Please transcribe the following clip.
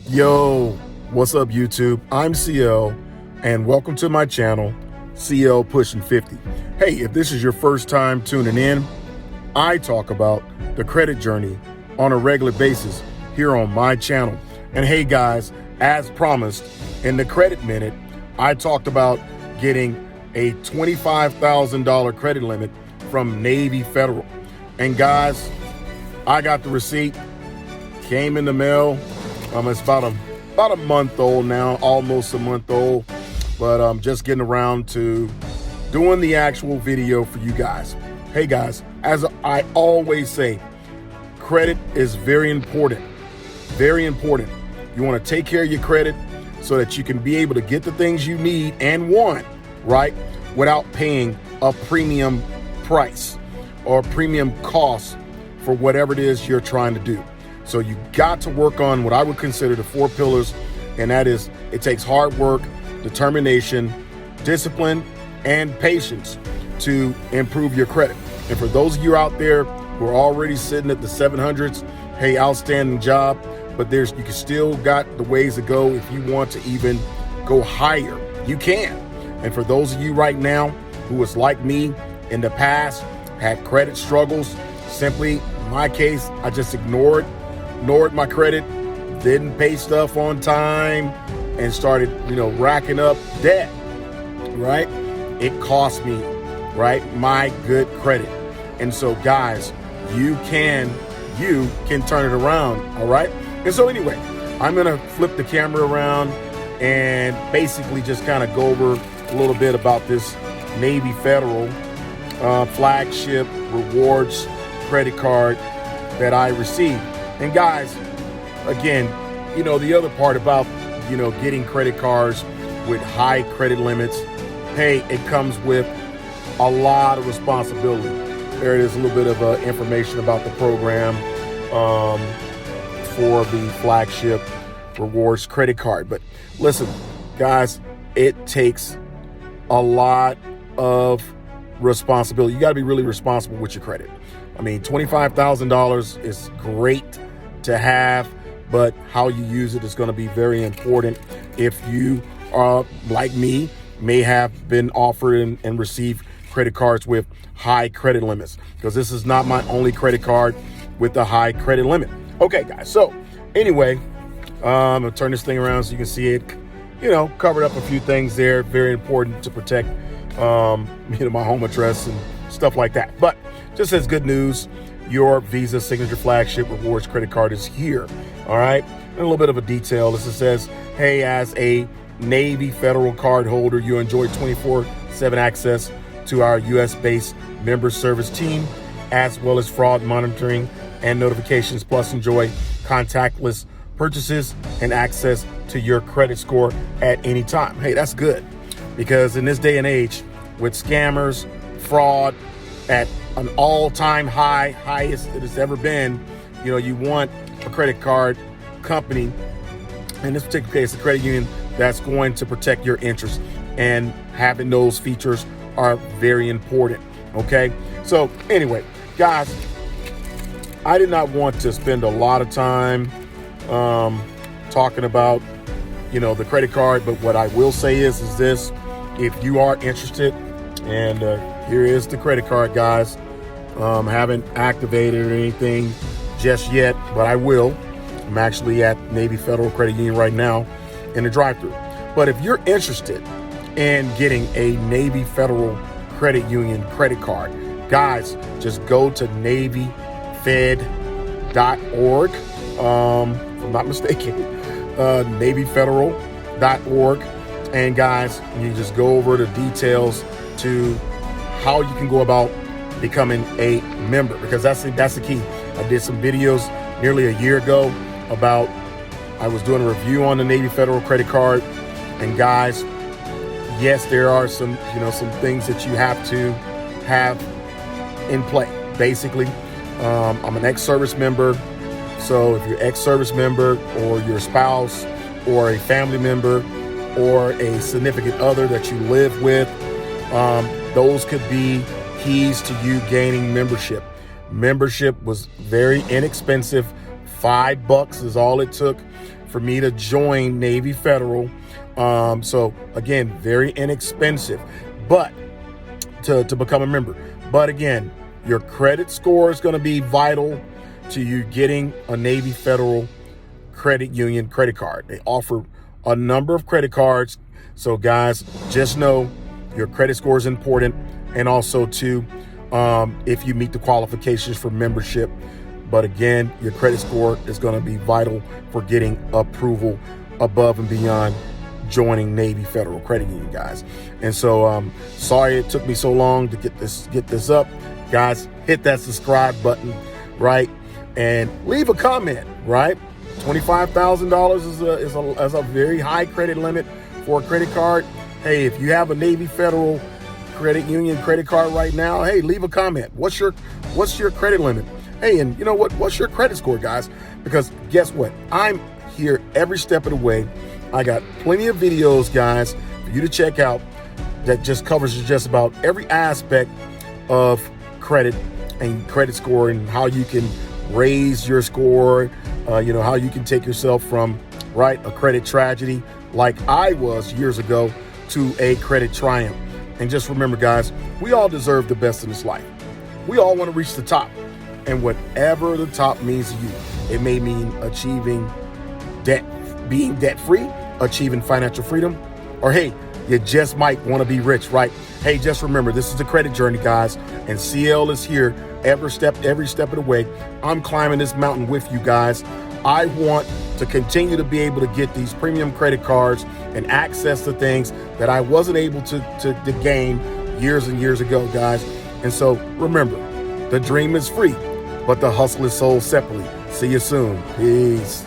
Yo, what's up YouTube? I'm CL and welcome to my channel, CL Pushing 50. Hey, if this is your first time tuning in, I talk about the credit journey on a regular basis here on my channel. And hey guys, as promised, in the Credit Minute, I talked about getting a $25,000 credit limit from Navy Federal. And guys, I got the receipt, came in the mail. It's about a month old now, almost a month old, but I'm just getting around to doing the actual video for you guys. Hey guys, as I always say, credit is very important, very important. You want to take care of your credit so that you can be able to get the things you need and want, right, without paying a premium price or premium cost for whatever it is you're trying to do. So you got to work on what I would consider the 4 pillars, and that is it takes hard work, determination, discipline, and patience to improve your credit. And for those of you out there who are already sitting at the 700s, hey, outstanding job, but you can still got the ways to go. If you want to even go higher, you can. And for those of you right now who was like me in the past, had credit struggles, simply in my case, I just ignored my credit, didn't pay stuff on time, and started, racking up debt, right? It cost me, right, my good credit. And so guys, you can turn it around, all right? And so anyway, I'm gonna flip the camera around and basically just kind of go over a little bit about this Navy Federal flagship rewards credit card that I received. And guys, again, the other part about, getting credit cards with high credit limits, hey, it comes with a lot of responsibility. There it is, a little bit of information about the program for the flagship rewards credit card. But listen, guys, it takes a lot of responsibility. You got to be really responsible with your credit. I mean, $25,000 is great to have, but how you use it is going to be very important. If you are like me, may have been offered and received credit cards with high credit limits, because this is not my only credit card with a high credit limit. Okay, guys. So anyway, I'm gonna turn this thing around so you can see it. Covered up a few things there. Very important to protect, my home address and stuff like that. But just as good news, your Visa Signature Flagship Rewards credit card is here. All right. And a little bit of a detail. This says, hey, as a Navy Federal card holder, you enjoy 24/7 access to our U.S.-based member service team, as well as fraud monitoring and notifications, plus enjoy contactless purchases and access to your credit score at any time. Hey, that's good, because in this day and age, with scammers, fraud at an all-time highest it has ever been, you want a credit card company, in this particular case, a credit union, that's going to protect your interests, and having those features are very important. Okay, so anyway, guys, I did not want to spend a lot of time talking about the credit card, but what I will say is this: if you are interested, and here is the credit card, guys. Haven't activated or anything just yet, but I will. I'm actually at Navy Federal Credit Union right now in the drive-thru. But if you're interested in getting a Navy Federal Credit Union credit card, guys, just go to NavyFed.org. If I'm not mistaken, NavyFederal.org. And guys, you just go over the details to how you can go about becoming a member, because that's the key. I did some videos nearly a year ago about, I was doing a review on the Navy Federal credit card, and guys, yes, there are some things that you have to have in play. Basically, I'm an ex-service member, so if you're ex-service member, or your spouse, or a family member, or a significant other that you live with, those could be keys to you gaining membership. Membership was very inexpensive. $5 is all it took for me to join Navy Federal. So again, very inexpensive, but to become a member. But again, your credit score is going to be vital to you getting a Navy Federal credit union credit card. They offer a number of credit cards. So guys, just know your credit score is important. And also too, if you meet the qualifications for membership. But again, your credit score is going to be vital for getting approval above and beyond joining Navy Federal Credit Union, guys. And so sorry it took me so long to get this up. Guys, hit that subscribe button, right? And leave a comment, right? $25,000 is a very high credit limit for a credit card. Hey, if you have a Navy Federal Credit Union credit card right now, hey, leave a comment. What's your credit limit? Hey, and you know what? What's your credit score, guys? Because guess what? I'm here every step of the way. I got plenty of videos, guys, for you to check out that just covers just about every aspect of credit and credit score and how you can raise your score, how you can take yourself from, right, a credit tragedy like I was years ago to a credit triumph. And just remember, guys, we all deserve the best in this life. We all want to reach the top. And whatever the top means to you, it may mean achieving being debt-free, achieving financial freedom, or hey, you just might want to be rich, right? Hey, just remember, this is the credit journey, guys, and CL is here every step of the way. I'm climbing this mountain with you guys. I want to continue to be able to get these premium credit cards and access to things that I wasn't able to gain years and years ago, guys. And so remember, the dream is free, but the hustle is sold separately. See you soon. Peace.